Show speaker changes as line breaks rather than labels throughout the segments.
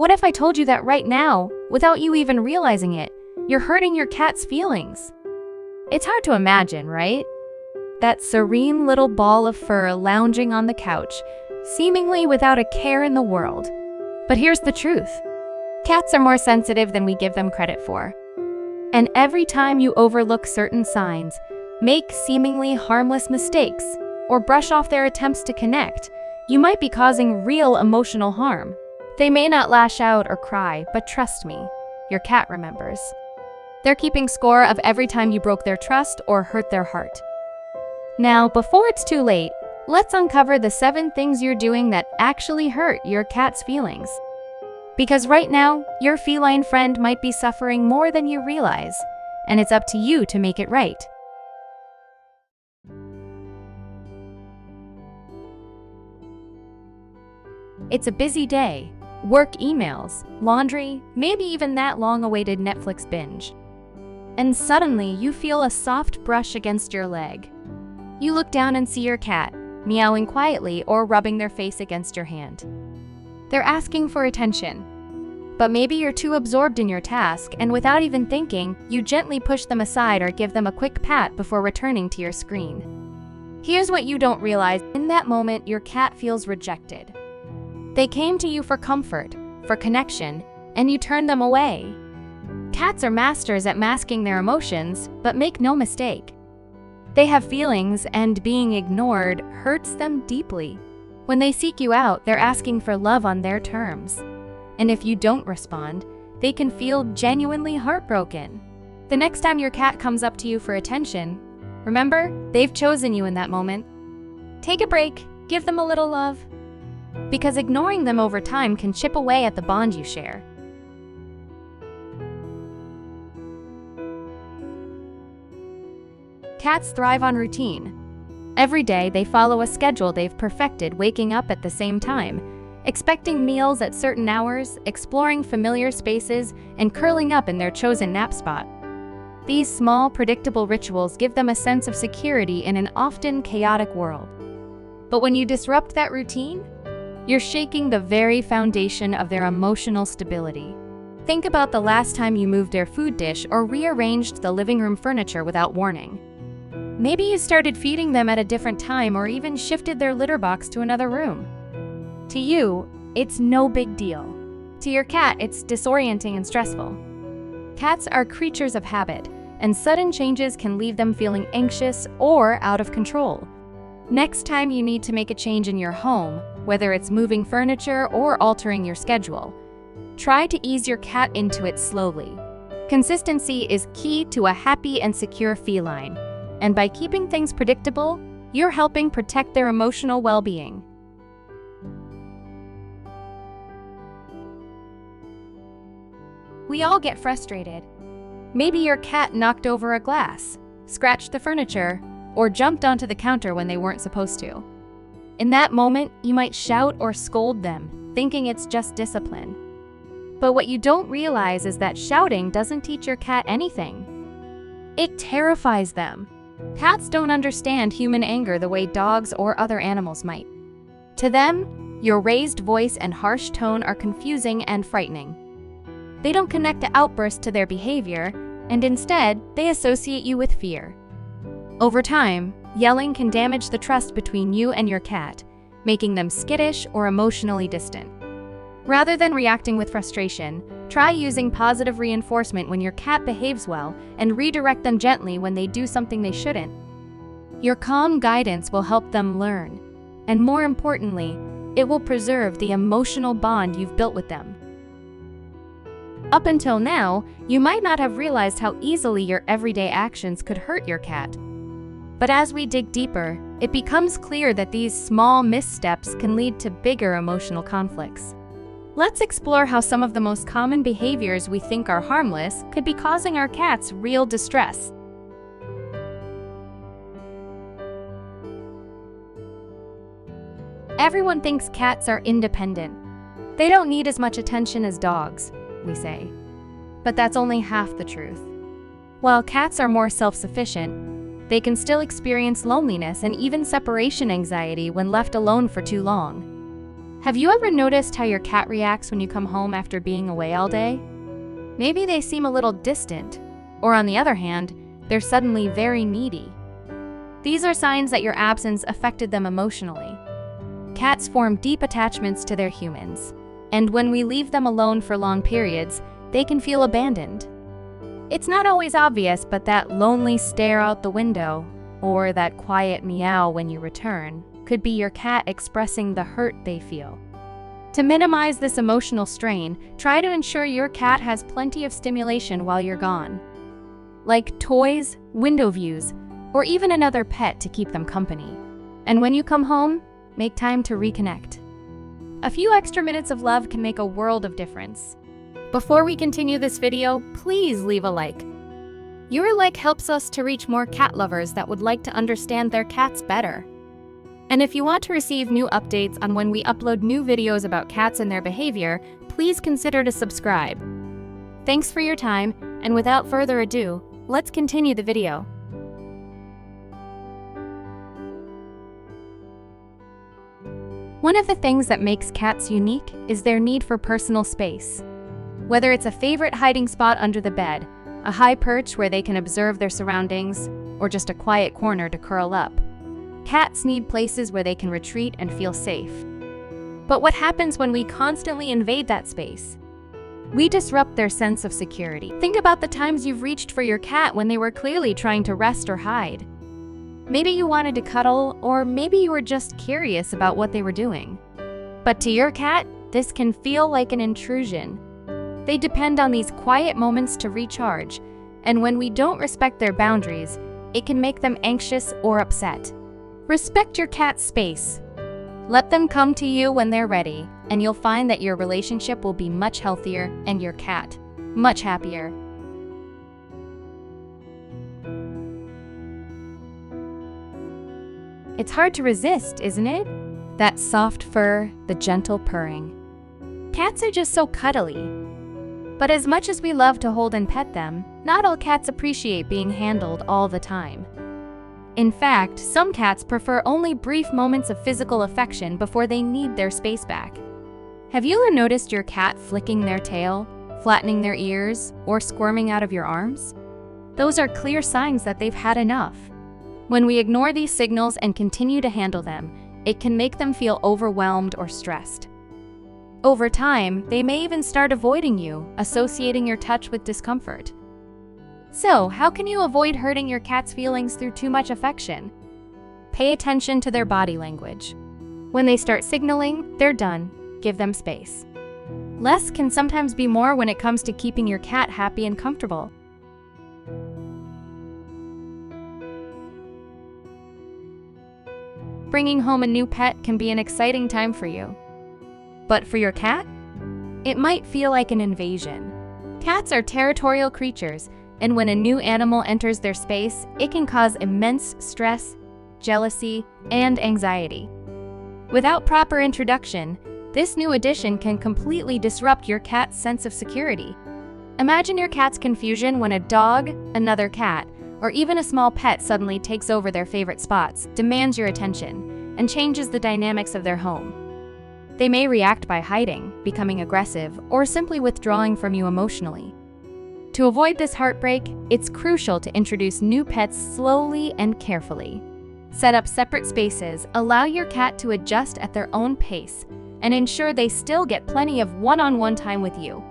What if I told you that right now, without you even realizing it, you're hurting your cat's feelings? It's hard to imagine, right? That serene little ball of fur lounging on the couch, seemingly without a care in the world. But here's the truth. Cats are more sensitive than we give them credit for. And every time you overlook certain signs, make seemingly harmless mistakes, or brush off their attempts to connect, you might be causing real emotional harm. They may not lash out or cry, but trust me, your cat remembers. They're keeping score of every time you broke their trust or hurt their heart. Now, before it's too late, let's uncover the 7 things you're doing that actually hurt your cat's feelings. Because right now, your feline friend might be suffering more than you realize, and it's up to you to make it right. It's a busy day. Work emails, laundry, maybe even that long-awaited Netflix binge. And suddenly, you feel a soft brush against your leg. You look down and see your cat, meowing quietly or rubbing their face against your hand. They're asking for attention. But maybe you're too absorbed in your task, and without even thinking, you gently push them aside or give them a quick pat before returning to your screen. Here's what you don't realize. In that moment, your cat feels rejected. They came to you for comfort, for connection, and you turned them away. Cats are masters at masking their emotions, but make no mistake. They have feelings, and being ignored hurts them deeply. When they seek you out, they're asking for love on their terms. And if you don't respond, they can feel genuinely heartbroken. The next time your cat comes up to you for attention, remember, they've chosen you in that moment. Take a break, give them a little love. Because ignoring them over time can chip away at the bond you share. Cats thrive on routine. Every day, they follow a schedule they've perfected, waking up at the same time, expecting meals at certain hours, exploring familiar spaces, and curling up in their chosen nap spot. These small, predictable rituals give them a sense of security in an often chaotic world. But when you disrupt that routine, you're shaking the very foundation of their emotional stability. Think about the last time you moved their food dish or rearranged the living room furniture without warning. Maybe you started feeding them at a different time or even shifted their litter box to another room. To you, it's no big deal. To your cat, it's disorienting and stressful. Cats are creatures of habit, and sudden changes can leave them feeling anxious or out of control. Next time you need to make a change in your home, whether it's moving furniture or altering your schedule, try to ease your cat into it slowly. Consistency is key to a happy and secure feline, and by keeping things predictable, you're helping protect their emotional well-being. We all get frustrated. Maybe your cat knocked over a glass, scratched the furniture, or jumped onto the counter when they weren't supposed to. In that moment, you might shout or scold them, thinking it's just discipline. But what you don't realize is that shouting doesn't teach your cat anything. It terrifies them. Cats don't understand human anger the way dogs or other animals might. To them, your raised voice and harsh tone are confusing and frightening. They don't connect the outburst to their behavior, and instead, they associate you with fear. Over time, yelling can damage the trust between you and your cat, making them skittish or emotionally distant. Rather than reacting with frustration, try using positive reinforcement when your cat behaves well and redirect them gently when they do something they shouldn't. Your calm guidance will help them learn, and more importantly, it will preserve the emotional bond you've built with them. Up until now, you might not have realized how easily your everyday actions could hurt your cat. But as we dig deeper, it becomes clear that these small missteps can lead to bigger emotional conflicts. Let's explore how some of the most common behaviors we think are harmless could be causing our cats real distress. Everyone thinks cats are independent. They don't need as much attention as dogs, we say. But that's only half the truth. While cats are more self-sufficient, they can still experience loneliness and even separation anxiety when left alone for too long. Have you ever noticed how your cat reacts when you come home after being away all day? Maybe they seem a little distant, or on the other hand, they're suddenly very needy. These are signs that your absence affected them emotionally. Cats form deep attachments to their humans, and when we leave them alone for long periods, they can feel abandoned. It's not always obvious, but that lonely stare out the window, or that quiet meow when you return, could be your cat expressing the hurt they feel. To minimize this emotional strain, try to ensure your cat has plenty of stimulation while you're gone, like toys, window views, or even another pet to keep them company. And when you come home, make time to reconnect. A few extra minutes of love can make a world of difference. Before we continue this video, please leave a like. Your like helps us to reach more cat lovers that would like to understand their cats better. And if you want to receive new updates on when we upload new videos about cats and their behavior, please consider to subscribe. Thanks for your time, and without further ado, let's continue the video. One of the things that makes cats unique is their need for personal space. Whether it's a favorite hiding spot under the bed, a high perch where they can observe their surroundings, or just a quiet corner to curl up, cats need places where they can retreat and feel safe. But what happens when we constantly invade that space? We disrupt their sense of security. Think about the times you've reached for your cat when they were clearly trying to rest or hide. Maybe you wanted to cuddle, or maybe you were just curious about what they were doing. But to your cat, this can feel like an intrusion. They depend on these quiet moments to recharge, and when we don't respect their boundaries, it can make them anxious or upset. Respect your cat's space. Let them come to you when they're ready, and you'll find that your relationship will be much healthier and your cat much happier. It's hard to resist, isn't it? That soft fur, the gentle purring. Cats are just so cuddly. But as much as we love to hold and pet them, not all cats appreciate being handled all the time. In fact, some cats prefer only brief moments of physical affection before they need their space back. Have you ever noticed your cat flicking their tail, flattening their ears, or squirming out of your arms? Those are clear signs that they've had enough. When we ignore these signals and continue to handle them, it can make them feel overwhelmed or stressed. Over time, they may even start avoiding you, associating your touch with discomfort. So, how can you avoid hurting your cat's feelings through too much affection? Pay attention to their body language. When they start signaling, they're done. Give them space. Less can sometimes be more when it comes to keeping your cat happy and comfortable. Bringing home a new pet can be an exciting time for you. But for your cat, it might feel like an invasion. Cats are territorial creatures, and when a new animal enters their space, it can cause immense stress, jealousy, and anxiety. Without proper introduction, this new addition can completely disrupt your cat's sense of security. Imagine your cat's confusion when a dog, another cat, or even a small pet suddenly takes over their favorite spots, demands your attention, and changes the dynamics of their home. They may react by hiding, becoming aggressive, or simply withdrawing from you emotionally. To avoid this heartbreak, it's crucial to introduce new pets slowly and carefully. Set up separate spaces, allow your cat to adjust at their own pace, and ensure they still get plenty of one-on-one time with you.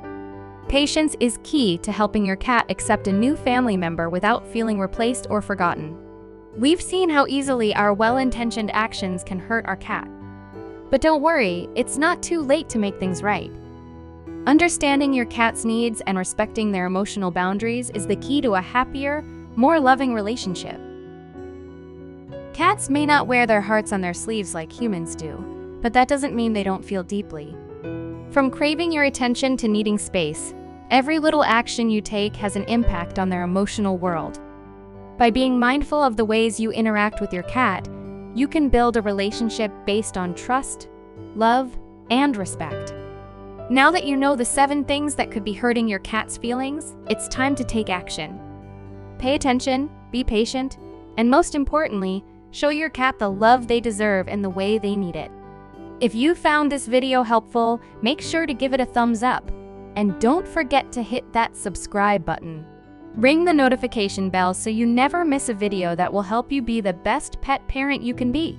Patience is key to helping your cat accept a new family member without feeling replaced or forgotten. We've seen how easily our well-intentioned actions can hurt our cat. But don't worry, it's not too late to make things right. Understanding your cat's needs and respecting their emotional boundaries is the key to a happier, more loving relationship. Cats may not wear their hearts on their sleeves like humans do, but that doesn't mean they don't feel deeply. From craving your attention to needing space, every little action you take has an impact on their emotional world. By being mindful of the ways you interact with your cat, you can build a relationship based on trust, love, and respect. Now that you know the 7 things that could be hurting your cat's feelings, it's time to take action. Pay attention, be patient, and most importantly, show your cat the love they deserve and the way they need it. If you found this video helpful, make sure to give it a thumbs up. And don't forget to hit that subscribe button. Ring the notification bell so you never miss a video that will help you be the best pet parent you can be.